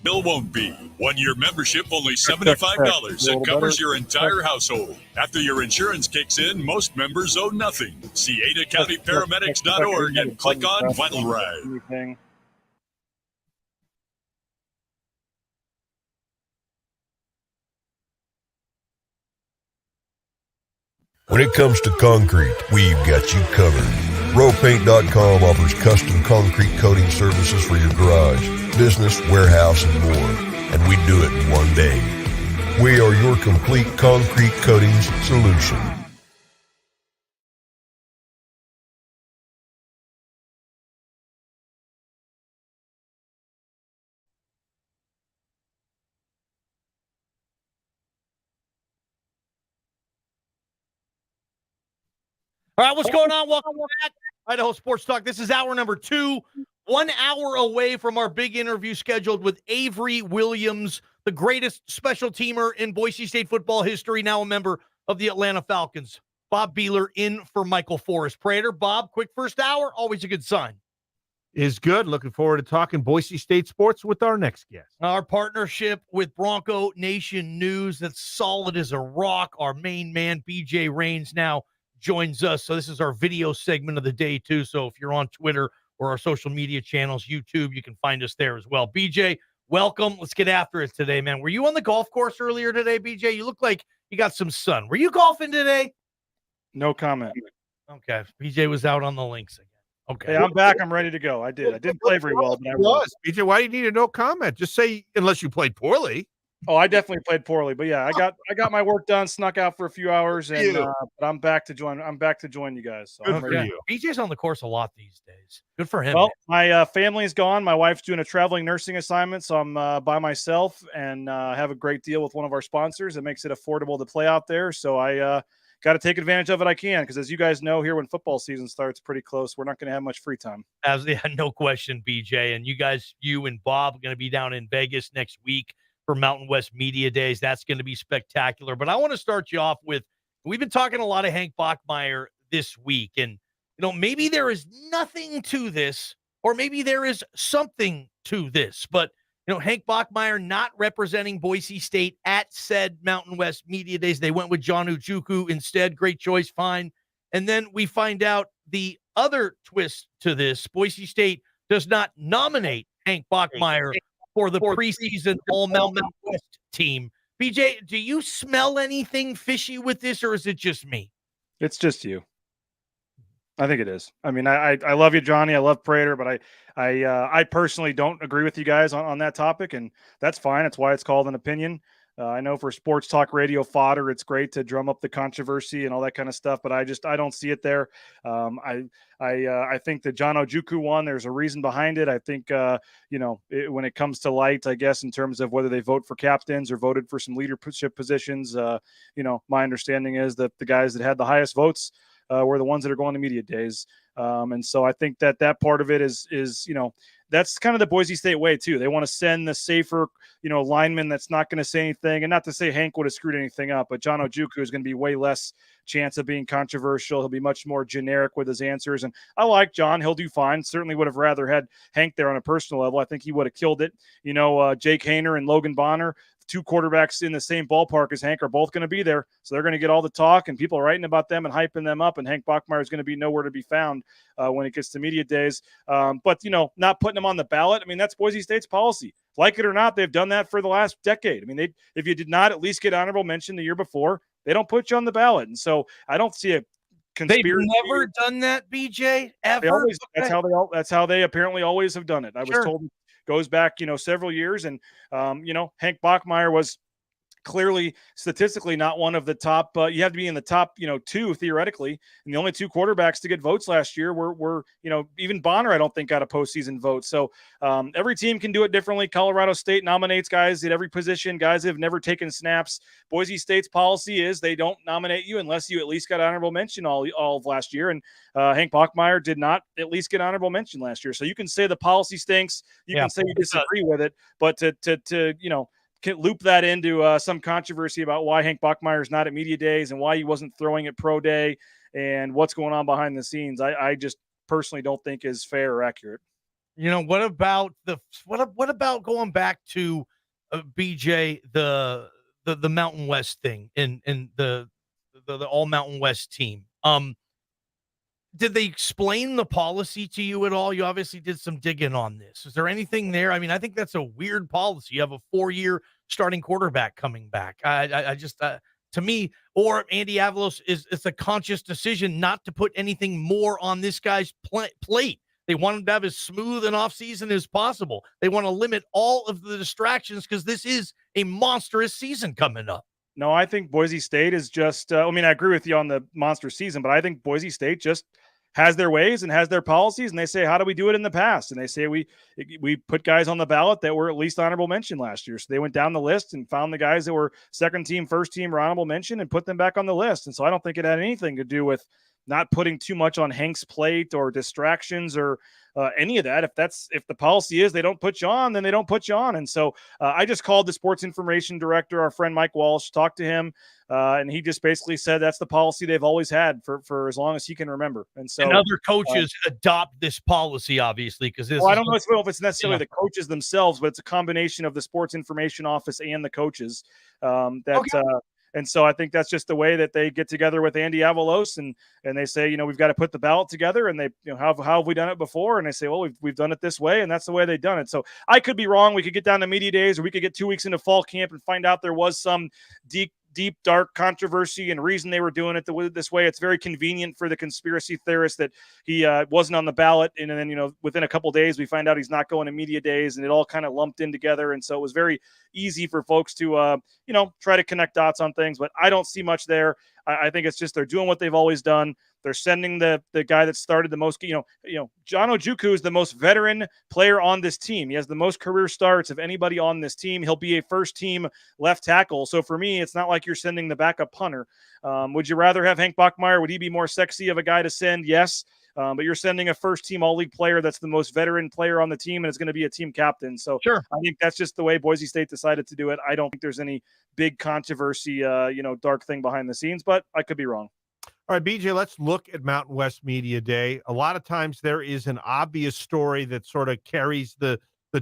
Bill won't be. 1 year membership only $75. It covers your entire household. After your insurance kicks in, most members owe nothing. See AdaCountyParamedics.org and click on Vital Ride. When it comes to concrete, we've got you covered. RowPaint.com offers custom concrete coating services for your garage, business, warehouse, and more. And we do it in one day. We are your complete concrete coatings solution. All right, what's going on? Welcome back. Idaho Sports Talk. This is hour number 2. 1 hour away from our big interview scheduled with Avery Williams, the greatest special teamer in Boise State football history, now a member of the Atlanta Falcons. Bob Behler in for Michael Forrest. Prater, Bob, quick first hour, always a good sign. Is good. Looking forward to talking Boise State sports with our next guest. Our partnership with Bronco Nation News, that's solid as a rock. Our main man, BJ Rains, now joins us. So this is our video segment of the day, too. So if you're on Twitter or our social media channels, YouTube, you can find us there as well. BJ, welcome. Let's get after it today, man. Were you on the golf course earlier today, BJ? You look like you got some sun. Were you golfing today? No comment. Okay. BJ was out on the links again. Okay. Hey, I'm back. I'm ready to go. I didn't play very well, but I was. BJ, why do you need a no comment? Just say unless you played poorly. Oh, I definitely played poorly, but yeah, I got my work done, snuck out for a few hours, and but I'm back to join. I'm back to join you guys. So Good for you. BJ's on the course a lot these days. Good for him. Well, my family's gone. My wife's doing a traveling nursing assignment, so I'm by myself, and have a great deal with one of our sponsors. It makes it affordable to play out there. So I got to take advantage of it. I can, because as you guys know, here when football season starts, pretty close, we're not going to have much free time. No question, BJ. And you guys, you and Bob, are going to be down in Vegas next week for Mountain West Media Days. That's going to be spectacular. But I want to start you off with, we've been talking a lot of Hank Bachmeier this week, and maybe there is nothing to this, or maybe there is something to this, but Hank Bachmeier not representing Boise State at said Mountain West Media Days. They went with John Ojukwu instead. Great choice, fine. And then we find out the other twist to this. Boise State does not nominate Hank Bachmeier for the preseason All-Mountain West team. BJ, do you smell anything fishy with this, or is it just me? It's just you. I think it is. I mean, I love you, Johnny. I love Prater, but I personally don't agree with you guys on that topic, and that's fine. That's why it's called an opinion. I know for sports talk radio fodder, it's great to drum up the controversy and all that kind of stuff, but I don't see it there. I think the John Ojukwu one, there's a reason behind it. I think when it comes to light, I guess in terms of whether they vote for captains or voted for some leadership positions, my understanding is that the guys that had the highest votes were the ones that are going to media days. And so I think that part of it is that's kind of the Boise State way too. They want to send the safer, lineman that's not going to say anything, and not to say Hank would have screwed anything up, but John Ojukwu is going to be way less chance of being controversial. He'll be much more generic with his answers. And I like John. He'll do fine. Certainly would have rather had Hank there on a personal level. I think he would have killed it. Jake Haener and Logan Bonner, 2 quarterbacks in the same ballpark as Hank, are both going to be there. So they're going to get all the talk, and people are writing about them and hyping them up. And Hank Bachmeier is going to be nowhere to be found when it gets to media days. But not putting them on the ballot, I mean, that's Boise State's policy. Like it or not, they've done that for the last decade. I mean, if you did not at least get honorable mention the year before, they don't put you on the ballot. And so I don't see a conspiracy. They've never done that, BJ, ever. That's how they apparently always have done it. I was told goes back, several years. And, Hank Bachmeier was clearly statistically not one of the top. You have to be in the top, 2 theoretically. And the only 2 quarterbacks to get votes last year were even Bonner, I don't think, got a postseason vote. So every team can do it differently. Colorado State nominates guys at every position, guys that have never taken snaps. Boise State's policy is they don't nominate you unless you at least got honorable mention all of last year. And Hank Bachmeier did not at least get honorable mention last year. So you can say the policy stinks. You can say you disagree with it, but to can loop that into some controversy about why Hank Bachmeier is not at media days and why he wasn't throwing at pro day and what's going on behind the scenes, I just personally don't think is fair or accurate. What about what about going back to BJ, the Mountain West thing and the all Mountain West team? Did they explain the policy to you at all? You obviously did some digging on this. Is there anything there? I mean, I think that's a weird policy. You have a 4-year starting quarterback coming back. I just, to me, or Andy Avalos it's a conscious decision not to put anything more on this guy's plate. They want him to have as smooth an offseason as possible. They want to limit all of the distractions because this is a monstrous season coming up. No, I think Boise State is just, I agree with you on the monster season, but I think Boise State just has their ways and has their policies. And they say, how do we do it in the past? And they say, we put guys on the ballot that were at least honorable mention last year. So they went down the list and found the guys that were second team, first team, or honorable mention and put them back on the list. And so I don't think it had anything to do with not putting too much on Hank's plate or distractions or any of that. If the policy is they don't put you on, then they don't put you on. And so I just called the sports information director, our friend Mike Walsh, talked to him, and he just basically said that's the policy they've always had for as long as he can remember. And so other coaches adopt this policy, obviously, because I don't know if it's necessarily the coaches themselves, but it's a combination of the sports information office and the coaches. And so I think that's just the way that they get together with Andy Avalos and they say, we've got to put the ballot together, and they, how have we done it before? And they say, well, we've done it this way, and that's the way they've done it. So I could be wrong. We could get down to media days, or we could get 2 weeks into fall camp and find out there was some deep, dark controversy and reason they were doing it this way. It's very convenient for the conspiracy theorist that he wasn't on the ballot. And then, within a couple days, we find out he's not going to media days, and it all kind of lumped in together. And so it was very easy for folks to, try to connect dots on things, but I don't see much there. I think it's just, they're doing what they've always done. They're sending the guy that started the most, John Ojukwu is the most veteran player on this team. He has the most career starts of anybody on this team. He'll be a first team left tackle. So for me, it's not like you're sending the backup punter. Would you rather have Hank Bachmeier? Would he be more sexy of a guy to send? Yes. But you're sending a first team all-league player that's the most veteran player on the team, and it's going to be a team captain. So sure. I think that's just the way Boise State decided to do it. I don't think there's any big controversy, dark thing behind the scenes, but I could be wrong. All right, BJ, let's look at Mountain West Media Day. A lot of times there is an obvious story that sort of carries the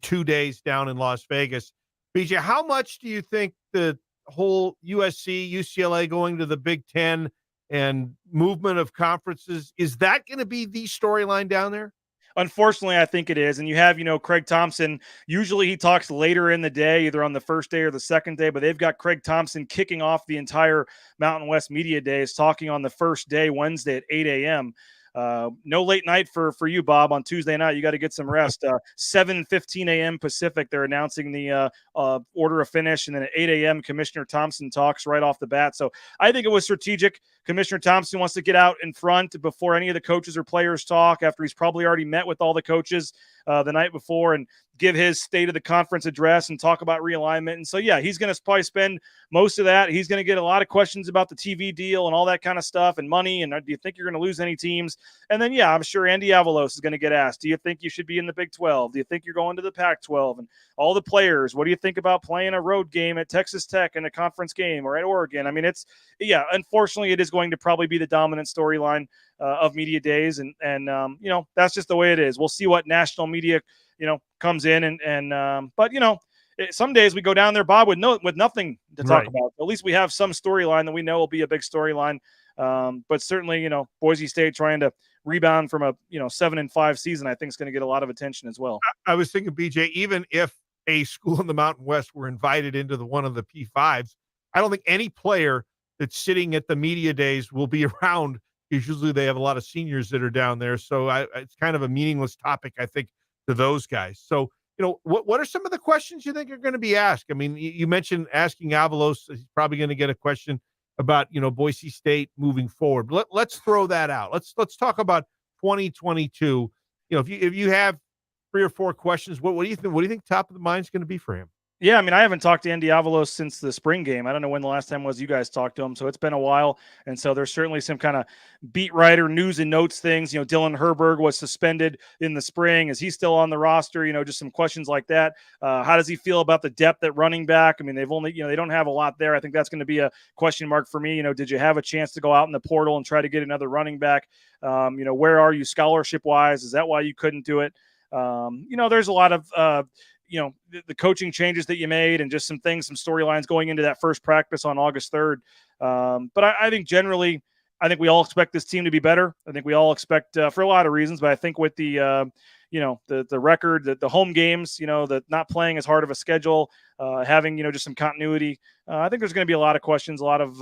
2 days down in Las Vegas. BJ, how much do you think the whole USC, UCLA going to the Big Ten and movement of conferences, is that going to be the storyline down there? Unfortunately, I think it is. And you have, Craig Thompson. Usually he talks later in the day, either on the first day or the second day, but they've got Craig Thompson kicking off the entire Mountain West Media Days, talking on the first day, Wednesday at 8 a.m. No late night for you, Bob, on Tuesday night. You got to get some rest. 7:15 a.m. Pacific, they're announcing the order of finish. And then at 8 a.m., Commissioner Thompson talks right off the bat. So I think it was strategic. Commissioner Thompson wants to get out in front before any of the coaches or players talk, after he's probably already met with all the coaches the night before and give his state of the conference address and talk about realignment. And so, yeah, he's going to probably spend most of that. He's going to get a lot of questions about the TV deal and all that kind of stuff and money. And do you think you're going to lose any teams? And then, yeah, I'm sure Andy Avalos is going to get asked, do you think you should be in the Big 12? Do you think you're going to the Pac-12? And all the players, what do you think about playing a road game at Texas Tech in a conference game or at Oregon? I mean, unfortunately, it is going to probably be the dominant storyline of media days. And that's just the way it is. We'll see what national media, comes in but some days we go down there, Bob, with nothing to talk about. At least we have some storyline that we know will be a big storyline. But certainly, Boise State trying to rebound from a 7-5 season, I think is going to get a lot of attention as well. I was thinking, BJ, even if a school in the Mountain West were invited into one of the P5s, I don't think any player that's sitting at the media days will be around. Usually they have a lot of seniors that are down there. So it's kind of a meaningless topic, I think, to those guys. So, what are some of the questions you think are going to be asked? I mean, you mentioned asking Avalos. He's probably going to get a question about, Boise State moving forward. Let's throw that out. Let's talk about 2022. If you have 3 or 4 questions, what do you think? What do you think top of the mind is going to be for him? Yeah, I mean, I haven't talked to Andy Avalos since the spring game. I don't know when the last time was you guys talked to him, so it's been a while. And so there's certainly some kind of beat writer news and notes things. Dylan Herberg was suspended in the spring. Is he still on the roster? Just some questions like that. How does he feel about the depth at running back? I mean, they've only, they don't have a lot there. I think that's going to be a question mark for me. Did you have a chance to go out in the portal and try to get another running back? Where are you scholarship wise? Is that why you couldn't do it? There's a lot of the coaching changes that you made and just some storylines going into that first practice on August 3rd. But I think generally, I think we all expect this team to be better. I think we all expect for a lot of reasons, but I think with the record, the home games, the not playing as hard of a schedule, having, just some continuity. I think there's going to be a lot of questions, a lot of,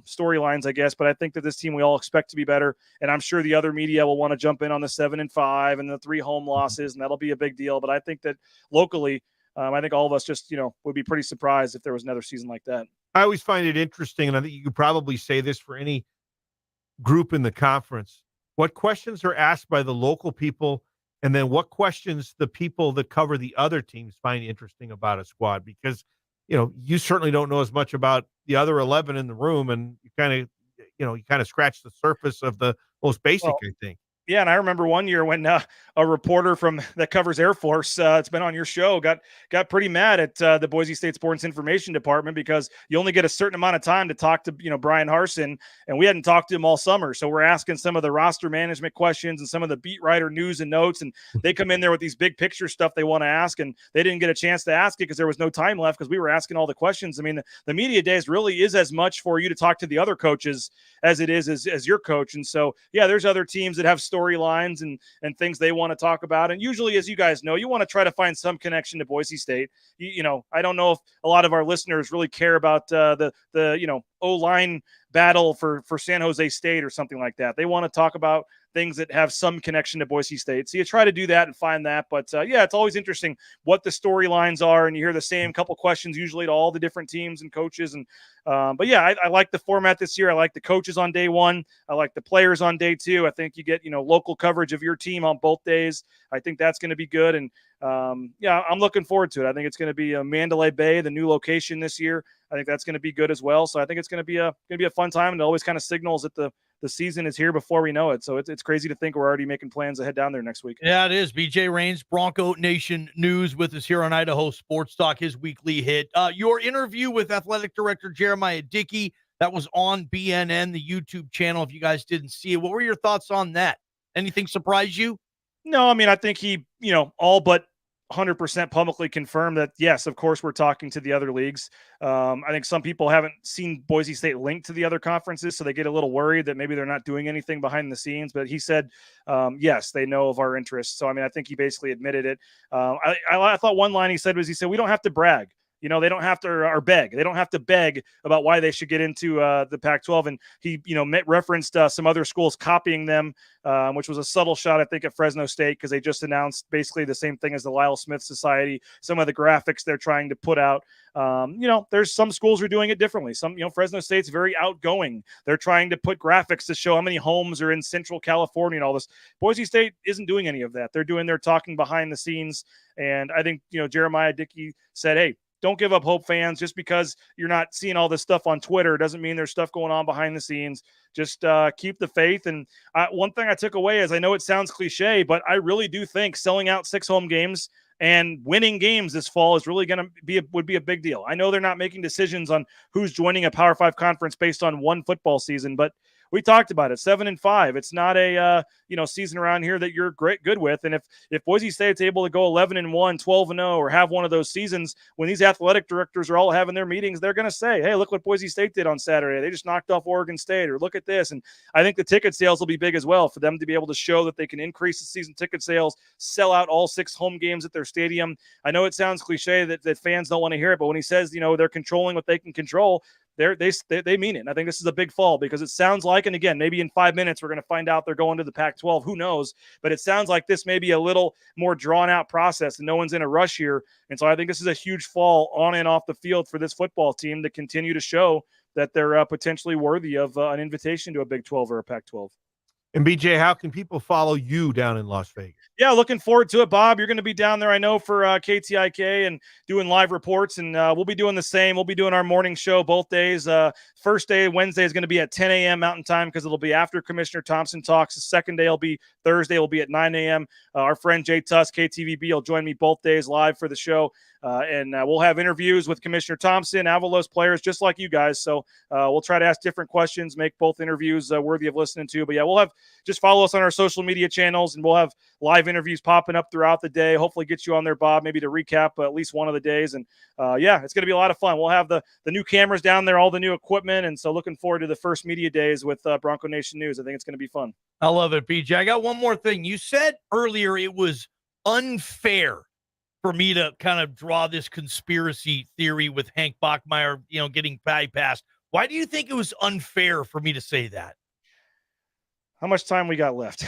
storylines, I guess, but I think that this team, we all expect to be better. And I'm sure the other media will want to jump in on the 7-5 and the 3 home losses, and that'll be a big deal. But I think that locally, I think all of us just, would be pretty surprised if there was another season like that. I always find it interesting, and I think you could probably say this for any group in the conference, what questions are asked by the local people, and then what questions the people that cover the other teams find interesting about a squad, because, you certainly don't know as much about the other 11 in the room, and you kind of scratch the surface of the most basic, I think. Yeah, and I remember one year when a reporter that covers Air Force, it's been on your show, got pretty mad at the Boise State Sports Information Department because you only get a certain amount of time to talk to Brian Harsin, and we hadn't talked to him all summer. So we're asking some of the roster management questions and some of the beat writer news and notes, and they come in there with these big picture stuff they want to ask, and they didn't get a chance to ask it because there was no time left because we were asking all the questions. I mean, the media days really is as much for you to talk to the other coaches as it is as your coach. And so, yeah, there's other teams that have storylines and things they want to talk about. And usually, as you guys know, you want to try to find some connection to Boise State. I don't know if a lot of our listeners really care about the O-line battle for San Jose State or something like that. They want to talk about things that have some connection to Boise State. So you try to do that and find that. But it's always interesting what the storylines are. And you hear the same couple questions usually to all the different teams and coaches. And I like the format this year. I like the coaches on day one. I like the players on day two. I think you get, local coverage of your team on both days. I think that's going to be good. And I'm looking forward to it. I think it's going to be Mandalay Bay, the new location this year. I think that's going to be good as well. So I think it's going to be a fun time, and it always kind of signals that the season is here before we know it. So it's crazy to think we're already making plans to head down there next week. Yeah, it is. BJ Rains, Bronco Nation News, with us here on Idaho Sports Talk, his weekly hit. Your interview with Athletic Director Jeremiah Dickey, that was on BNN, the YouTube channel. If you guys didn't see it, what were your thoughts on that? Anything surprise you? No, I mean, I think he, all but 100% publicly confirmed that, yes, of course, we're talking to the other leagues. I think some people haven't seen Boise State linked to the other conferences, so they get a little worried that maybe they're not doing anything behind the scenes. But he said, yes, they know of our interests. So, I mean, I think he basically admitted it. I thought one line he said, we don't have to brag. They don't have to or beg. They don't have to beg about why they should get into the Pac-12. And he, referenced some other schools copying them, which was a subtle shot, I think, at Fresno State, because they just announced basically the same thing as the Lyle Smith Society. Some of the graphics they're trying to put out. There's some schools who are doing it differently. Some, Fresno State's very outgoing. They're trying to put graphics to show how many homes are in Central California and all this. Boise State isn't doing any of that. They're doing their talking behind the scenes. And I think, Jeremiah Dickey said, hey, don't give up hope, fans. Just because you're not seeing all this stuff on Twitter doesn't mean there's stuff going on behind the scenes. Just keep the faith. And one thing I took away is, I know it sounds cliche, but I really do think selling out 6 home games and winning games this fall is really going to would be a big deal. I know they're not making decisions on who's joining a Power 5 conference based on one football season, but we talked about it, 7-5. It's not a season around here that you're good with. And if Boise State's able to go 11-1, 12-0, or have one of those seasons when these athletic directors are all having their meetings, they're going to say, hey, look what Boise State did on Saturday. They just knocked off Oregon State, or look at this. And I think the ticket sales will be big as well for them to be able to show that they can increase the season ticket sales, sell out all 6 home games at their stadium. I know it sounds cliche that fans don't want to hear it, but when he says, they're controlling what they can control, they mean it. And I think this is a big fall, because it sounds like, and again, maybe in 5 minutes we're going to find out they're going to the Pac-12. Who knows? But it sounds like this may be a little more drawn out process, and no one's in a rush here. And so I think this is a huge fall on and off the field for this football team to continue to show that they're potentially worthy of an invitation to a Big 12 or a Pac-12. And BJ, how can people follow you down in Las Vegas? Yeah, looking forward to it, Bob. You're going to be down there, I know, for KTIK and doing live reports, and we'll be doing the same. We'll be doing our morning show both days. First day, Wednesday, is going to be at 10 a.m. Mountain Time, because it'll be after Commissioner Thompson talks. The second day will be Thursday. Will be at 9 a.m. Our friend Jay Tusk, KTVB, will join me both days live for the show. and we'll have interviews with Commissioner Thompson, Avalos players, just like you guys. So we'll try to ask different questions, make both interviews worthy of listening to. But yeah, we'll have just follow us on our social media channels, and we'll have live interviews popping up throughout the day. Hopefully get you on there, Bob, maybe to recap at least one of the days. And yeah, it's going to be a lot of fun. We'll have the new cameras down there, all the new equipment. And so looking forward to the first media days with Bronco Nation News. I think it's going to be fun. I love it, BJ. I got one more thing. You said earlier it was unfair for me to kind of draw this conspiracy theory with Hank Bachmeier, getting bypassed. Why do you think it was unfair for me to say that? How much time we got left?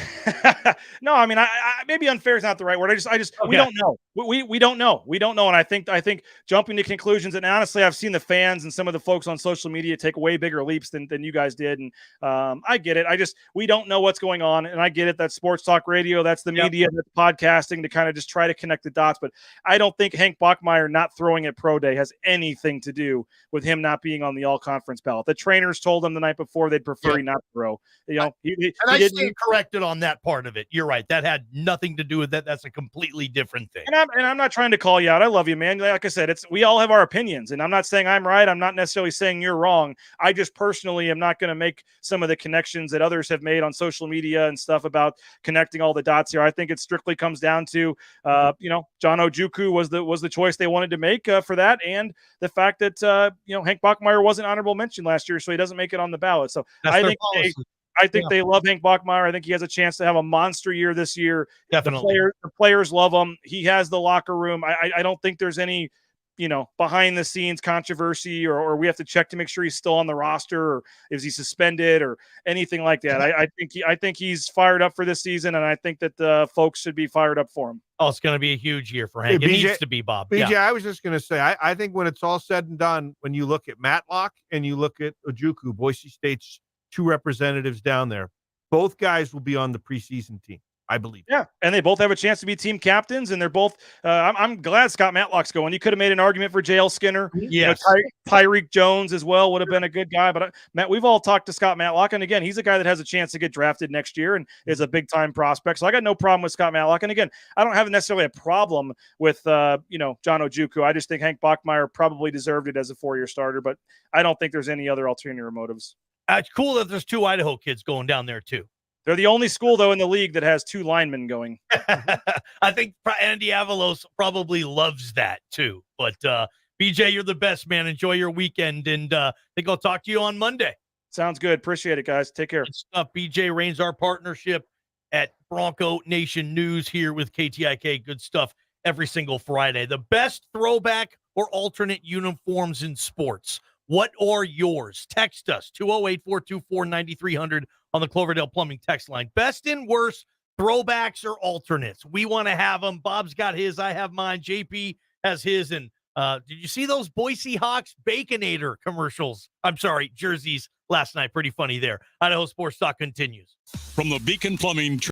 No, I mean, I maybe unfair is not the right word. I just Okay. We don't know. We don't know. We don't know. And I think jumping to conclusions, and honestly, I've seen the fans and some of the folks on social media take way bigger leaps than you guys did. And I get it. We don't know what's going on. And I get it. That's sports talk radio. That's the media, that's podcasting, to kind of just try to connect the dots. But I don't think Hank Bachmeier not throwing at Pro Day has anything to do with him not being on the all conference ballot. The trainers told him the night before they'd prefer he not throw. And I stand corrected on that part of it. You're right. That had nothing to do with that. That's a completely different thing. And I'm not trying to call you out. I love you, man. Like I said, we all have our opinions, and I'm not saying I'm right. I'm not necessarily saying you're wrong. I just personally am not going to make some of the connections that others have made on social media and stuff about connecting all the dots here. I think it strictly comes down to, John Ojukwu was the choice they wanted to make for that, and the fact that Hank Bachmeier wasn't honorable mention last year, so he doesn't make it on the ballot. So I think they love Hank Bachmeier. I think he has a chance to have a monster year this year. Definitely. The players love him. He has the locker room. I don't think there's any, behind the scenes controversy or we have to check to make sure he's still on the roster or is he suspended or anything like that. I think he's fired up for this season, and I think that the folks should be fired up for him. Oh, it's going to be a huge year for Hank. Hey, it needs to be, Bob. BJ, Yeah. I was just going to say, I think when it's all said and done, when you look at Matlock and you look at Ojukwu, Boise State's two representatives down there, both guys will be on the preseason team, I believe. Yeah, and they both have a chance to be team captains, and they're both I'm glad Scott Matlock's going. You could have made an argument for JL Skinner. Yes. Tyreek Jones as well would have been a good guy. But Matt, we've all talked to Scott Matlock, and again, he's a guy that has a chance to get drafted next year and is a big-time prospect. So I got no problem with Scott Matlock. And again, I don't have necessarily a problem with, John Ojukwu. I just think Hank Bachmeier probably deserved it as a 4-year starter, but I don't think there's any other ulterior motives. It's cool that there's two Idaho kids going down there, too. They're the only school, though, in the league that has two linemen going. I think Andy Avalos probably loves that, too. But, BJ, you're the best, man. Enjoy your weekend, and I think I'll talk to you on Monday. Sounds good. Appreciate it, guys. Take care. Good stuff. BJ reigns our partnership at Bronco Nation News here with KTIK. Good stuff every single Friday. The best throwback or alternate uniforms in sports. What are yours? Text us, 208-424-9300 on the Cloverdale Plumbing text line. Best and worst throwbacks or alternates. We want to have them. Bob's got his. I have mine. JP has his. And did you see those Boise Hawks Baconator commercials? I'm sorry, jerseys last night. Pretty funny there. Idaho Sports Talk continues. From the Beacon Plumbing